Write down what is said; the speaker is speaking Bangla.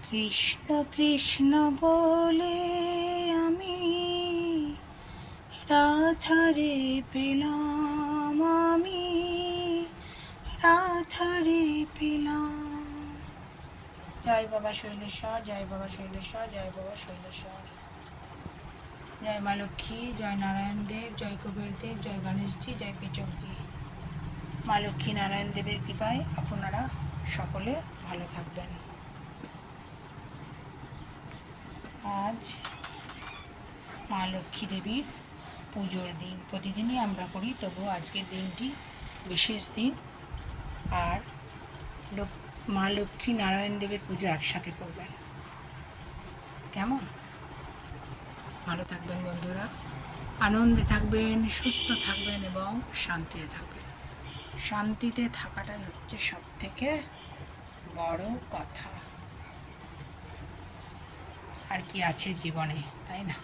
কৃষ্ণ কৃষ্ণ বলে আমি রাধারে পেলাম, আমি রাধারে পেলাম। জয় বাবা শৈলেশ্বর, জয় বাবা শৈলেশ্বর, জয় বাবা শৈলেশ্বর। জয় মা লক্ষ্মী, জয় নারায়ণ দেব, জয় কুবের দেব, জয় গণেশজি, জয় পেচকজি। মা লক্ষ্মী নারায়ণ দেবের কৃপায় আপনারা সকলে ভালো থাকবেন। আজ মা লক্ষ্মী দেবীর পুজোর দিন। প্রতিদিনই আমরা করি, তবু আজকের দিনটি বিশেষ দিন। আর মা লক্ষ্মী নারায়ণ দেবের পুজো একসাথে করবেন, কেমন? ভালো থাকবেন বন্ধুরা, আনন্দে থাকবেন, সুস্থ থাকবেন এবং শান্তিতে থাকবেন। শান্তিতে থাকাটাই হচ্ছে সব থেকে বড় কথা। আর কি আছে জীবনে, তাই না?